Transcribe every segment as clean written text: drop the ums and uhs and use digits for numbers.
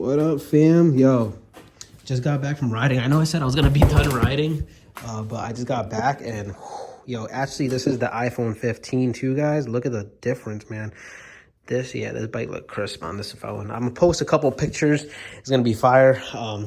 What up, fam? Yo, just got back from riding. I know I said I was gonna be done riding, but I just got back and yo, actually this is the iPhone 15 too, guys. Look at the difference, man. This bike look crisp on this phone. I'm gonna post a couple pictures. It's gonna be fire.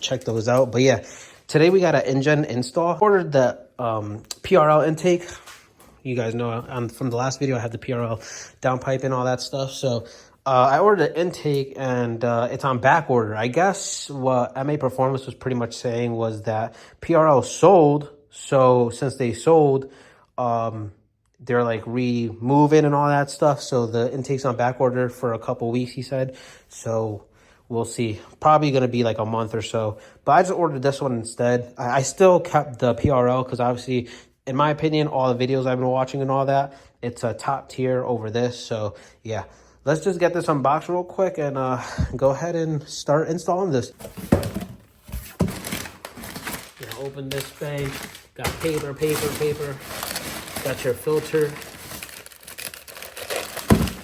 Check those out. But yeah, today we got an Injen install. Ordered the PRL intake. You guys know from the last video I had the PRL downpipe and all that stuff. So I ordered an intake and it's on back order. I guess what MA Performance was pretty much saying was that PRL sold. So since they sold, they're like removing and all that stuff. So the intake's on back order for a couple weeks, he said. So we'll see. Probably going to be like a month or so. But I just ordered this one instead. I still kept the PRL because obviously, in my opinion, all the videos I've been watching and all that, it's a top tier over this. So yeah, let's just get this unboxed real quick and go ahead and start installing this. Open this thing. Got paper. Got your filter.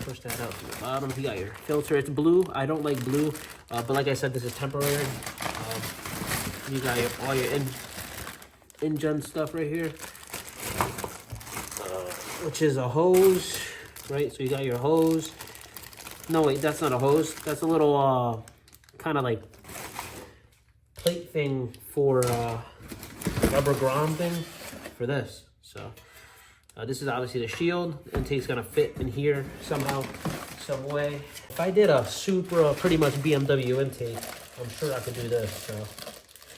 Push that out to the bottom. You got your filter. It's blue. I don't like blue, but like I said, this is temporary. You got all your Injen stuff right here, which is a hose, right? So you got your hose. No, wait, that's not a hose. That's a little kind of like plate thing for rubber grom thing for this. So this is obviously the shield. The intake's gonna fit in here somehow, some way. If I did a Supra, pretty much BMW intake, I'm sure I could do this. So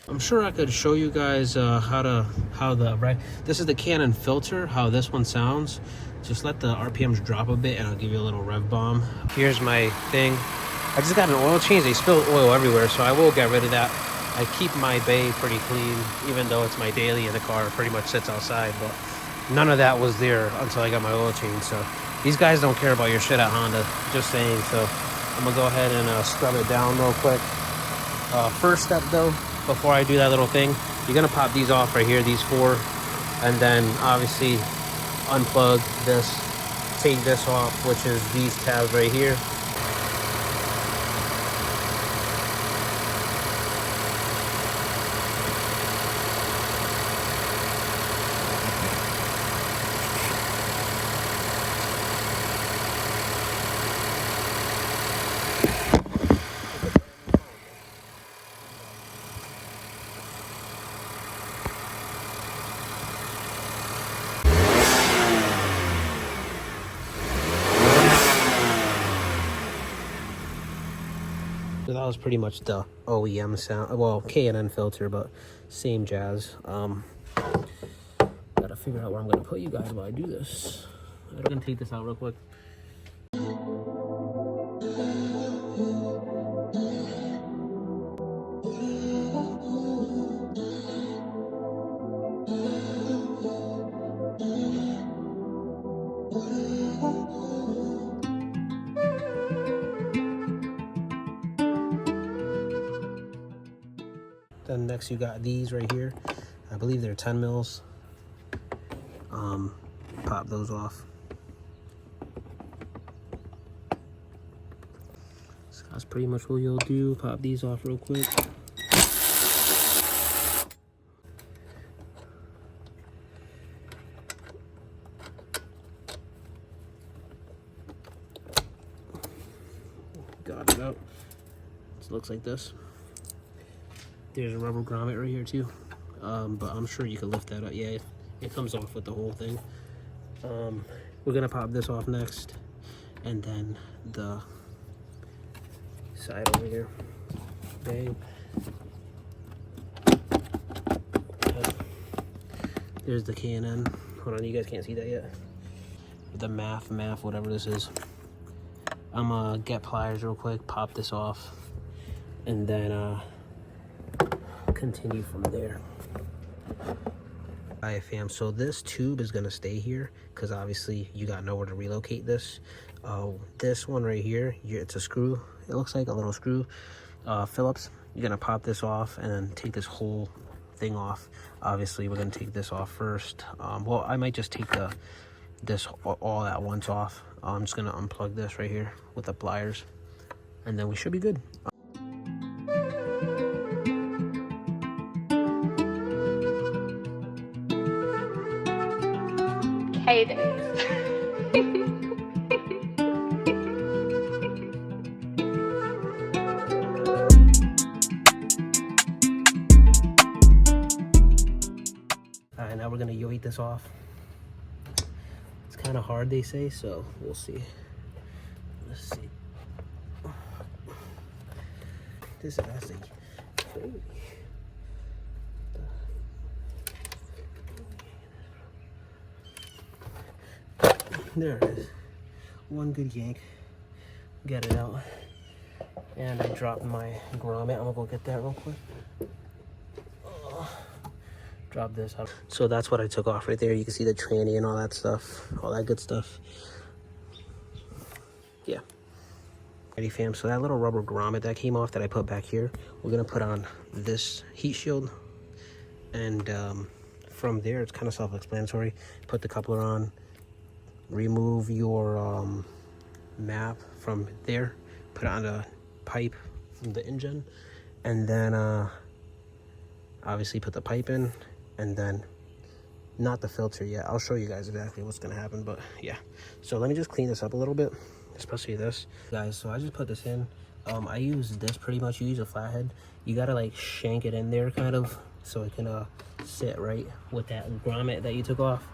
I'm sure I could show you guys this is the Canon filter, how this one sounds. Just let the RPMs drop a bit and I'll give you a little rev bomb. Here's my thing. I just got an oil change. They spill oil everywhere, so I will get rid of that. I keep my bay pretty clean, even though it's my daily in the car. It pretty much sits outside, but none of that was there until I got my oil change. So these guys don't care about your shit at Honda, just saying. So I'm gonna go ahead and scrub it down real quick. First step though, before I do that little thing, you're gonna pop these off right here, these four, and then obviously unplug this, take this off, which is these tabs right here. So that was pretty much the OEM sound, well, K&N filter, but same jazz. Gotta figure out where I'm gonna put you guys while I do this. I'm gonna take this out real quick. Then next you got these right here. I believe they're 10 mils. Pop those off. So that's pretty much what you'll do. Pop these off real quick. Got it out. It looks like this. There's a rubber grommet right here too, but I'm sure you can lift that up. Yeah, it comes off with the whole thing. We're gonna pop this off next, and then the side over here. Bang. There's the K&N. Hold on, you guys can't see that yet. The MAF, whatever this is. I'm gonna get pliers real quick, pop this off, and then continue from there. Alright fam, so this tube is gonna stay here because obviously you got nowhere to relocate this. This one right here, it's a screw. It looks like a little screw, Phillips. You're gonna pop this off and then take this whole thing off. Obviously we're gonna take this off first. Well, I might just take this all at once off. I'm just gonna unplug this right here with the pliers, and then we should be good. Hey there. Alright, now we're gonna yoit this off. It's kind of hard, they say, so we'll see. Let's see. This is actually crazy. There it is. One good yank. Get it out. And I dropped my grommet. I'm gonna go get that real quick. Drop this up. So that's what I took off right there. You can see the tranny and all that stuff, all that good stuff. Yeah. Ready, fam? So that little rubber grommet that came off that I put back here, we're gonna put on this heat shield. And from there, it's kind of self-explanatory. Put the coupler on, remove your map from there, put it on the pipe from the Injen, and then obviously put the pipe in. And then not the filter yet. I'll show you guys exactly what's gonna happen, but yeah. So let me just clean this up a little bit, especially this, guys. So I just put this in. I use this pretty much. You use a flathead. You gotta like shank it in there kind of so it can sit right with that grommet that you took off.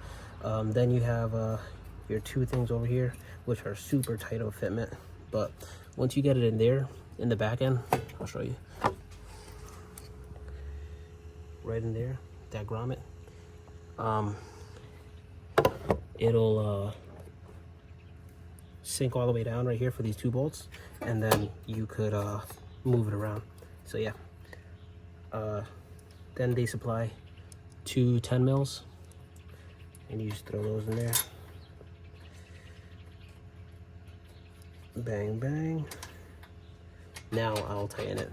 Then you have your two things over here, which are super tight of fitment. But once you get it in there, in the back end, I'll show you. Right in there, that grommet, it'll sink all the way down right here for these two bolts, and then you could move it around. So yeah, then they supply two 10 mils, and you just throw those in there. Bang bang. Now I'll tighten it.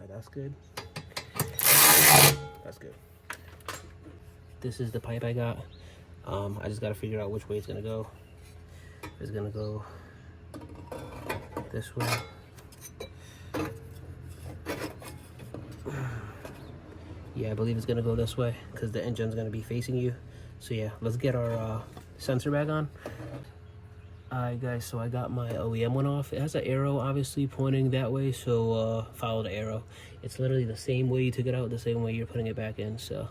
That's good. That's good. This is the pipe I got. I just got to figure out which way it's gonna go. It's gonna go this way. Yeah, I believe it's gonna go this way because the engine's gonna be facing you. So yeah, let's get our sensor back on. Alright guys, so I got my OEM one off. It has an arrow obviously pointing that way, so follow the arrow. It's literally the same way you took it out, the same way you're putting it back in. So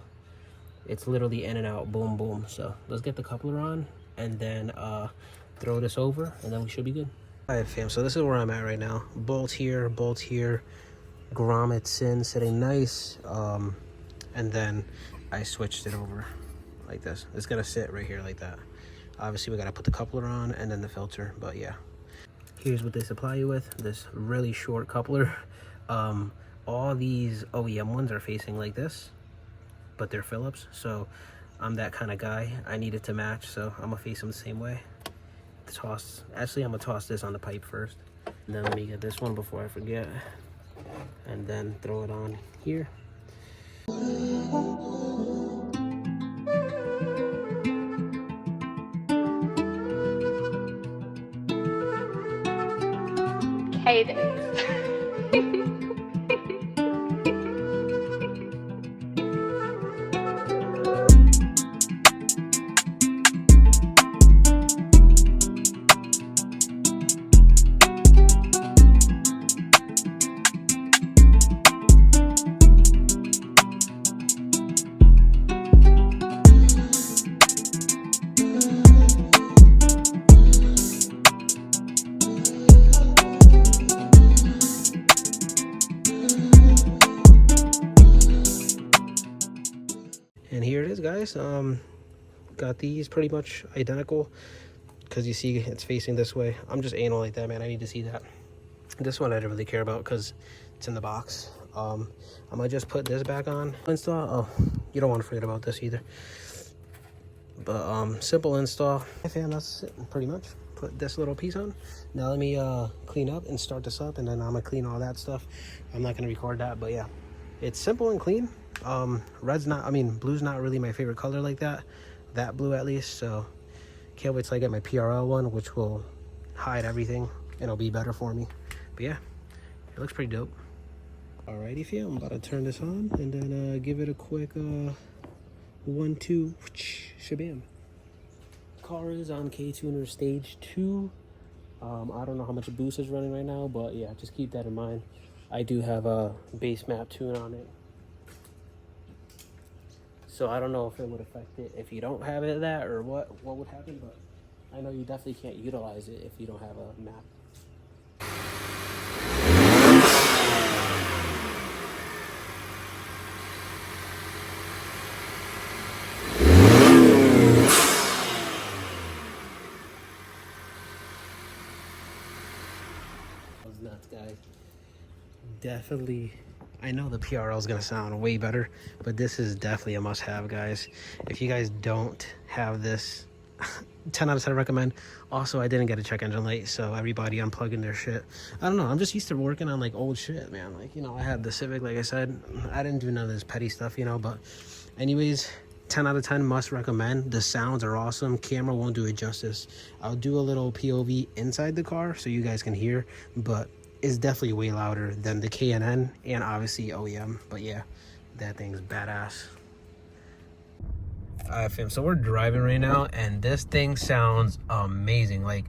it's literally in and out, boom boom. So let's get the coupler on and then throw this over, and then we should be good. Alright fam, so this is where I'm at right now. Bolt here, grommets in, sitting nice, and then I switched it over like this. It's gonna sit right here like that. Obviously, we gotta put the coupler on and then the filter, but yeah. Here's what they supply you with, this really short coupler. All these OEM ones are facing like this, but they're Phillips, so I'm that kind of guy. I need it to match, so I'm gonna face them the same way. Actually, I'm gonna toss this on the pipe first. And then let me get this one before I forget. And then throw it on here. Hey there. And here it is, guys. Got these pretty much identical because you see it's facing this way. I'm just anal like that, man. I need to see that. This one I don't really care about because it's in the box. I'm gonna just put this back on. Install. Oh, you don't want to forget about this either. But simple install. And that's it, pretty much. Put this little piece on. Now let me clean up and start this up, and then I'm gonna clean all that stuff. I'm not gonna record that, but yeah, it's simple and clean. Blue's not really my favorite color like that blue at least, so can't wait till I get my PRL one, which will hide everything. It'll be better for me. But yeah, It looks pretty dope. Alrighty, fam, I'm about to turn this on and then give it a quick 1-2 shabam. Car is on K-Tuner stage 2. I don't know how much boost is running right now, but yeah, just keep that in mind. I do have a base map tune on it, so I don't know if it would affect it if you don't have it that or what would happen, but I know you definitely can't utilize it if you don't have a map. Nuts, guys. Definitely, I know the PRL is gonna sound way better, but this is definitely a must-have, guys. If you guys don't have this, 10 out of 10 recommend. Also, I didn't get a check engine light, so everybody unplugging their shit. I don't know, I'm just used to working on like old shit, man. Like, you know, I had the Civic, like I said. I didn't do none of this petty stuff, you know, but anyways, 10 out of 10 must recommend. The sounds are awesome. Camera won't do it justice. I'll do a little POV inside the car so you guys can hear, but it's definitely way louder than the K&N and obviously OEM. But yeah, that thing's badass. Alright, fam, so we're driving right now and this thing sounds amazing. Like,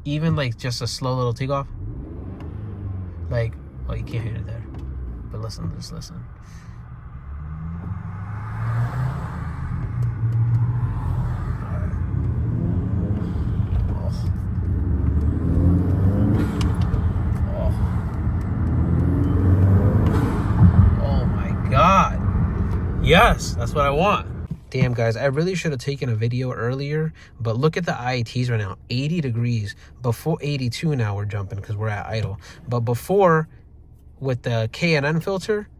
even like just a slow little takeoff, like, oh, you can't hear it there, but listen, just listen. Yes, that's what I want. Damn, guys, I really should have taken a video earlier, but look at the IATs right now. 80 degrees. Before 82 now we're jumping because we're at idle. But before, with the K&N filter,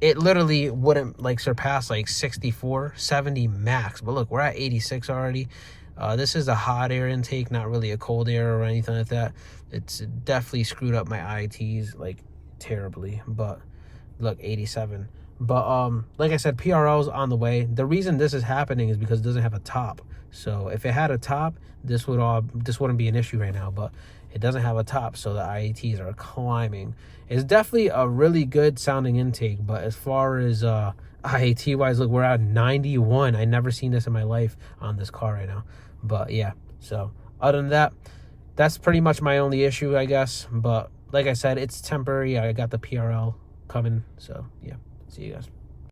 it literally wouldn't like surpass like 64, 70 max. But look, we're at 86 already. This is a hot air intake, not really a cold air or anything like that. It's definitely screwed up my IATs like terribly. But look, 87. But like I said, PRL's on the way. The reason this is happening is because it doesn't have a top. So if it had a top, this wouldn't be an issue right now. But it doesn't have a top, so the IATs are climbing. It's definitely a really good sounding intake. But as far as IAT wise, look, we're at 91. I never seen this in my life on this car right now. But yeah, so other than that, that's pretty much my only issue, I guess. But like I said, it's temporary. I got the PRL coming, so yeah. See you guys.